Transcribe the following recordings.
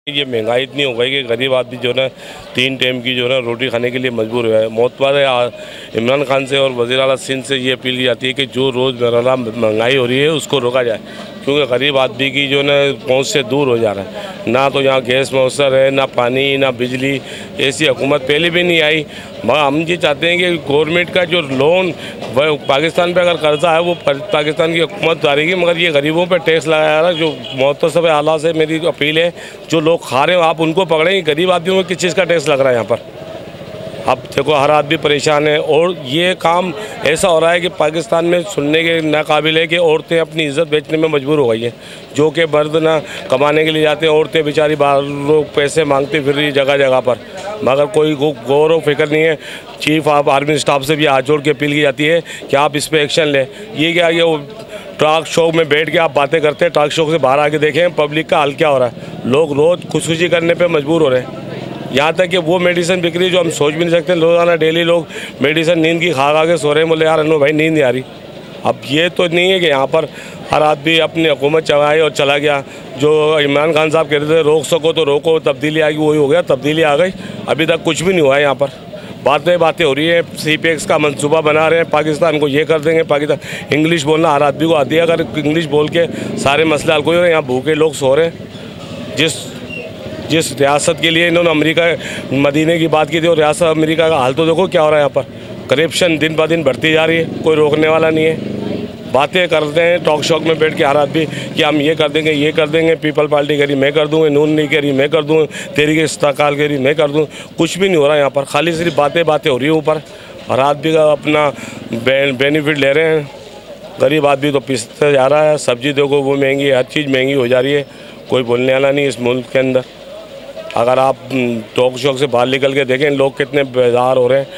ये महंगाई इतनी हो गई कि गरीब आदमी जो है 3 टाइम की जो है रोटी खाने के लिए मजबूर हुआ है। मोतबार इमरान खान से और वज़ीर आला सिंध से ये अपील की जाती है कि जो रोज़मर्रा महंगाई हो रही है उसको रोका जाए, क्योंकि गरीब आदमी की जो है पहुंच से दूर हो जा रहा है। ना तो यहाँ गैस मैसर है, ना पानी, ना बिजली। ऐसी हुकूमत पहले भी नहीं आई। मगर हम ये चाहते हैं कि गवर्नमेंट का जो लोन पाकिस्तान पे अगर कर्जा है वो पाकिस्तान की हुकूमत उतारेगी, मगर ये गरीबों पे टैक्स लगाया जा रहा है। जो मुतसब आला से मेरी अपील है, जो लोग खा रहे हो आप उनको पकड़ें। गरीब आदमियों में किस चीज़ का टैक्स लग रहा है यहाँ पर? अब देखो हर आदमी परेशान है, और ये काम ऐसा हो रहा है कि पाकिस्तान में सुनने के नाकाबिल है कि औरतें अपनी इज़्ज़त बेचने में मजबूर हो गई हैं। जो कि मर्द ना कमाने के लिए जाते हैं, औरतें बेचारी बाहर लोग पैसे मांगते फिर रही जगह जगह पर, मगर कोई गौर व फिक्र नहीं है। चीफ ऑफ आर्मी स्टाफ से भी हाथ जोड़ के अपील की जाती है कि आप इस पर एक्शन लें। ये क्या ये टॉक शो में बैठ के आप बातें करते हैं, टॉक शो से बाहर आके देखें पब्लिक का हाल क्या हो रहा है। लोग रोज़ खुदकुशी करने पर मजबूर हो रहे हैं। यहाँ तक कि वो मेडिसिन बिक रही जो हम सोच भी नहीं सकते। रोज़ाना डेली लोग मेडिसिन नींद की खा के सो रहे हैं। बोले यार अनु भाई नींद नहीं आ रही। अब ये तो नहीं है कि यहाँ पर हर आदमी अपनी हुकूमत चलाए और चला गया। जो इमरान खान साहब कहते थे रोक सको तो रोको, तब्दीली आएगी, वही हो गया, तब्दीली आ गई। अभी तक कुछ भी नहीं हुआ है। यहाँ पर बातें हो रही है। CPX का मंसूबा बना रहे हैं, पाकिस्तान को ये कर देंगे। पाकिस्तान इंग्लिश बोलना हर आदमी को आती है। अगर इंग्लिश बोल के सारे मसले हल कोई हो रहे हैं। यहाँ भूखे लोग सो रहे हैं। जिस रियासत के लिए इन्होंने अमेरिका मदीने की बात की थी, और रियासत अमेरिका का हाल तो देखो क्या हो रहा है। यहाँ पर करप्शन दिन ब दिन बढ़ती जा रही है, कोई रोकने वाला नहीं है। बातें करते हैं टॉक शॉक में बैठ के हर आदमी कि हम ये कर देंगे, ये कर देंगे। पीपल पार्टी कह रही मैं कर दूँगी, नून नहीं कह रही मैं कर दूँ, तहरीक इस्तेकाल कह रही मैं कर दूँ। कुछ भी नहीं हो रहा यहाँ पर, खाली सिर्फ बातें हो रही हैं ऊपर। हर आदमी का अपना बेनिफिट ले रहे हैं। गरीब आदमी तो पिसते जा रहा है। सब्जी देखो वो महंगी है, हर चीज़ महंगी हो जा रही है। कोई बोलने वाला नहीं इस मुल्क के अंदर। अगर आप टॉक शॉक से बाहर निकल के देखें लोग कितने बेजार हो रहे हैं,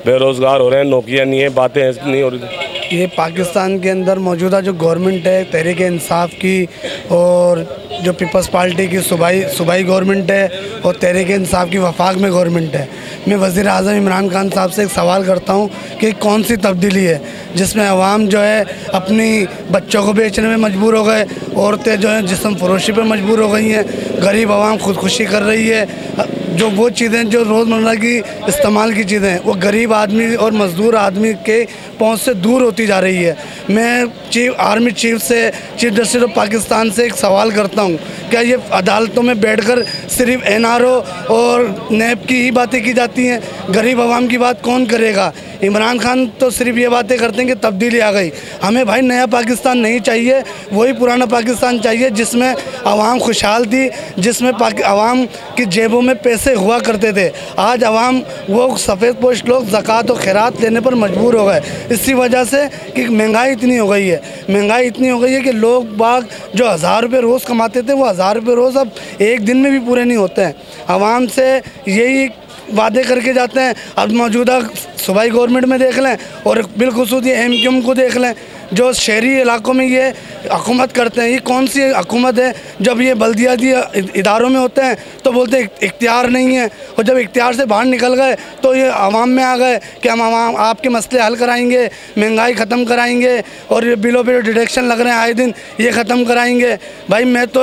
बेरोज़गार हो रहे हैं, नौकरियां नहीं है, बातें नहीं हो रही। ये पाकिस्तान के अंदर मौजूदा जो गवर्नमेंट है तहरीक इंसाफ की, और जो पीपल्स पार्टी की सूबाई गवर्नमेंट है, और तहरीक इंसाफ की वफाक में गवर्नमेंट है। मैं वज़ीर आज़म इमरान खान साहब से एक सवाल करता हूँ कि कौन सी तब्दीली है जिसमें अवाम जो है अपनी बच्चों को बेचने में मजबूर हो गए, औरतें जो हैं जिस्म फरोशी पर मजबूर हो गई हैं, गरीब अवाम खुदकुशी कर रही है। जो वो चीज़ें जो रोज़मर्रा की इस्तेमाल की चीज़ें हैं वो गरीब आदमी और मज़दूर आदमी के पहुंच से दूर होती जा रही है। मैं army chief justice of Pakistan से एक सवाल करता हूं, क्या ये अदालतों में बैठकर सिर्फ NRO और नैब की ही बातें की जाती हैं? गरीब आवाम की बात कौन करेगा? इमरान खान तो सिर्फ ये बातें करते हैं कि तब्दीली आ गई। हमें भाई नया पाकिस्तान नहीं चाहिए, वही पुराना पाकिस्तान चाहिए जिसमें आवाम खुशहाल थी, जिसमें आवाम की जेबों में पैसे हुआ करते थे। आज आवाम वो सफ़ेद पोश लोग ज़कात और खैरात लेने पर मजबूर हो गए, इसी वजह से कि महंगाई इतनी हो गई है। महंगाई इतनी हो गई है कि लोग बाग जो 1000 रुपये रोज़ कमाते थे वो 1000 रुपये रोज़ अब एक दिन में भी पूरे नहीं होते हैं। आवाम से यही वादे करके जाते हैं। अब मौजूदा सूबाई गवर्नमेंट में देख लें, और बिलखुसूस ये MQM को देख लें, जो शहरी इलाकों में ये हुकूमत करते हैं। ये कौन सी हुकूमत है? जब ये बल्दियाती इदारों में होते हैं तो बोलते हैं इख्तियार नहीं है, और जब इख्तियार से बाहर निकल गए तो ये आवाम में आ गए कि हम आवाम आपके मसले हल कराएंगे, महंगाई ख़त्म कराएंगे, और ये बिलों पर डिडक्शन लग रहे हैं आए दिन ये ख़त्म कराएंगे। भाई मैं तो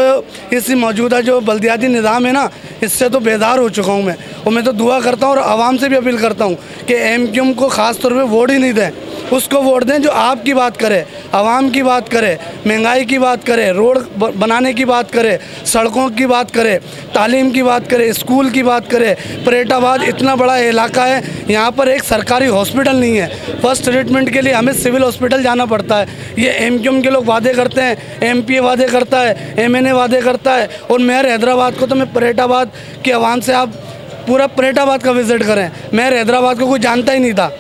इस मौजूदा जो बल्दियाती निज़ाम है ना, इससे तो बेदार हो चुका हूँ मैं। और मैं तो दुआ करता हूँ और आवाम से भी अपील करता हूँ कि MQM को ख़ास तौर पे वोट ही नहीं दें, उसको वोट दें जो आपकी बात करे, आवाम की बात करे, महंगाई की बात करे, रोड बनाने की बात करे, सड़कों की बात करे, तालीम की बात करे, स्कूल की बात करे। परेटाबाद इतना बड़ा इलाका है, यहाँ पर एक सरकारी हॉस्पिटल नहीं है। फर्स्ट ट्रीटमेंट के लिए हमें सिविल हॉस्पिटल जाना पड़ता है। ये MQM के लोग वादे करते हैं, MPA वादे करता है, MNA वादे करता है। और मेयर हैदराबाद को तो मैं परेटाबाद के आवाम से आप पूरा परेटाबाद का विज़िट करें, मेयर हैदराबाद को कोई जानता ही नहीं था।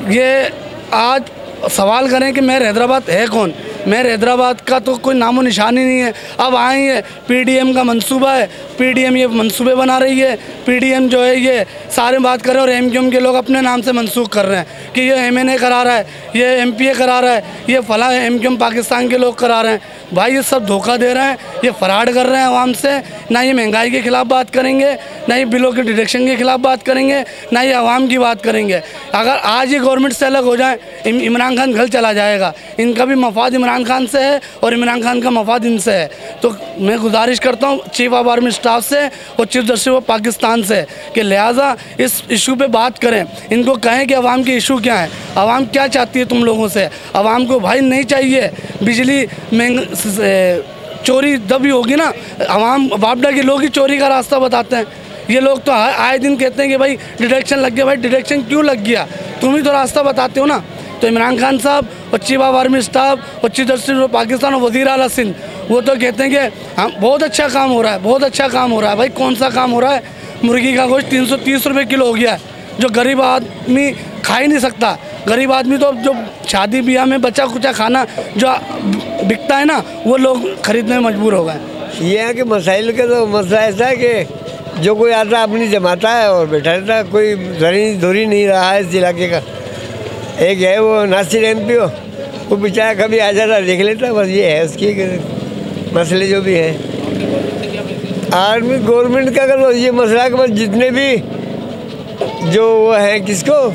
ये आज सवाल करें कि मेयर हैदराबाद है कौन? मेयर हैदराबाद का तो कोई नामो निशान ही नहीं है। अब आए हैं PDM का मंसूबा है, पीडीएम ये मंसूबे बना रही है, पीडीएम जो है ये सारे बात कर रहे हैं और एमक्यूएम के लोग अपने नाम से मंसूख कर रहे हैं कि ये एमएनए करा रहा है, ये एमपीए करा रहा है, ये फला एमक्यूएम पाकिस्तान के लोग करा रहे हैं। भाई ये सब धोखा दे रहे हैं, ये फ्रॉड कर रहे हैं आवाम से। ना ये महंगाई के खिलाफ बात करेंगे, ना ये बिलों के डिडक्शन के खिलाफ बात करेंगे, ना ये आवाम की बात करेंगे। अगर आज ये गवर्नमेंट से अलग हो जाए, इमरान खान घर चला जाएगा। इनका भी मफाद इमरान खान से है और इमरान खान का मफाद इनसे है। तो मैं गुजारिश करता हूँ चीफ ऑफ आर्मी स्टाफ से और चीफ जस्टिस ऑफ पाकिस्तान से कि लिहाजा इस इशू पे बात करें, इनको कहें कि आवाम के इशू क्या है, आवाम क्या चाहती है तुम लोगों से। आवाम को भाई नहीं चाहिए बिजली चोरी दबी होगी ना, आवाम वापडा के लोग ही चोरी का रास्ता बताते हैं। ये लोग तो आए दिन कहते हैं कि भाई डिडक्शन लग गया। भाई डिडक्शन क्यों लग गया, तुम ही तो रास्ता बताते हो ना। तो इमरान खान साहब और चीफ ऑफ आर्मी स्टाफ और चीफ जस्टिस ऑफ पाकिस्तान और वज़ीर आला सिंध वो तो कहते हैं कि हम बहुत अच्छा काम हो रहा है, बहुत अच्छा काम हो रहा है। भाई कौन सा काम हो रहा है? मुर्गी का गोश्त 330 रुपये किलो हो गया है, जो गरीब आदमी खा ही नहीं सकता। गरीब आदमी तो जो शादी ब्याह में बचा कुचा खाना जो बिकता है ना, वो लोग खरीदने में मजबूर हो गए। ये है कि मसाइल का तो मसला ऐसा है कि जो कोई आता है अपनी जमाता है और बैठा रहता है, कोई जरी दूरी नहीं रहा है इस इलाके का। एक है वो नासिर एमपी हो, वो बेचारा कभी आ जाता देख लेता, बस ये है उसकी मसले जो भी है। आर्मी गवर्नमेंट का अगर ये मसला के बाद जितने भी जो वो है किसको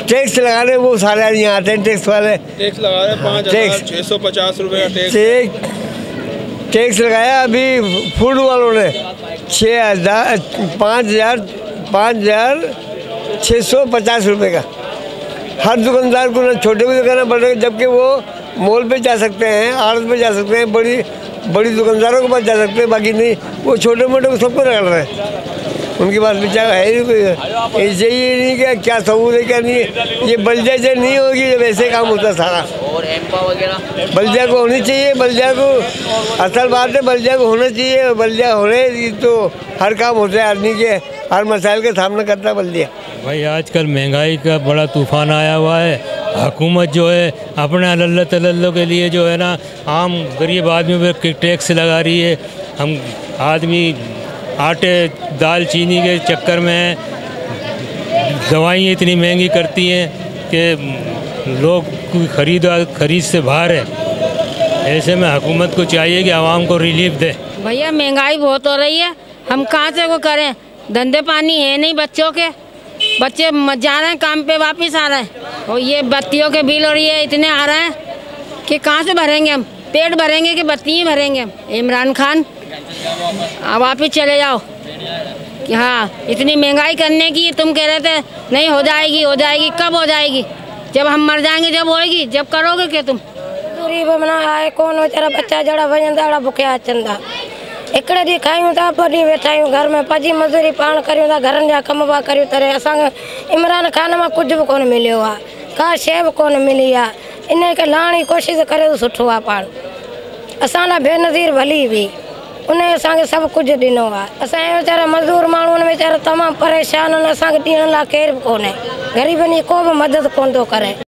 टैक्स लगा रहे वो सारे यहाँ आते हैं, टैक्स वाले टैक्स लगा रहे 5,650 रुपये टैक्स लगाया अभी फूड वालों ने 5,650 रुपये का। हर दुकानदार को ना छोटे को दुकान पड़ेगा, जबकि वो मॉल पे जा सकते हैं, आड़त पे जा सकते हैं, बड़ी दुकानदारों के पास जा सकते हैं, बाकी नहीं। वो छोटे मोटे को सबको रगड़ रहे हैं, उनके पास बेचारा है ही कोई। ऐसे ही नहीं क्या क्या सबूत है क्या नहीं है। ये बल्दिया से नहीं होगी जब ऐसे काम होता सारा। और एम्पा वगैरह बल्दिया को होनी चाहिए, बल्दिया को असल बात है, बल्दिया को होना चाहिए। बल्दिया होने तो हर काम होता है, आदमी के हर मसाइल का सामना करता है बल्दिया। भाई आजकल महंगाई का बड़ा तूफान आया हुआ है। हुकूमत जो है अपने अल्लाह तल्ला के लिए जो है ना आम गरीब आदमी पे टैक्स लगा रही है। हम आदमी आटे दाल चीनी के चक्कर में दवाइयाँ इतनी महंगी करती हैं कि लोग खरीद से बाहर है। ऐसे में हुकूमत को चाहिए कि आवाम को रिलीफ दे। भैया महंगाई बहुत हो रही है, हम कहाँ से वो करें? धंधे पानी है नहीं बच्चों के, बच्चे जा रहे हैं काम पे वापस आ रहे हैं और ये बत्तियों के बिल और ये इतने आ रहे हैं कि कहाँ से भरेंगे हम? पेट भरेंगे कि बत्ती ही भरेंगे? इमरान खान आप वापस चले जाओ कि हाँ इतनी महंगाई करने की तुम कह रहे थे नहीं हो जाएगी। कब हो जाएगी? जब हम मर जाएंगे जब होएगी, जब करोगे क्या तुम? दूरी बना आए कौन वेचारा बच्चा जड़ा वजंदा भुखिया अचंदा एकड़े दी खायूं था पड़ी वेठा आहियूं घर में पजी मजूरी पाण करियूं था, घरनि जा कम बा करियूं तरे असांखे इमरान खान मां कुझु बि कोन मिलियो आहे, का शइ बि कोन मिली आहे। इन खे लहण जी कोशिशि करे त सुठो आहे। पाण असां लाइ बेनज़ीर भली हुई, उन असांखे सभु कुझु ॾिनो आहे। असांजे वीचारा मज़दूर माण्हू आहिनि वीचारा तमामु परेशान आहिनि, असांखे ॾियण लाइ केरु बि कोन्हे। ग़रीबनि जी को बि मदद कोन थो करे।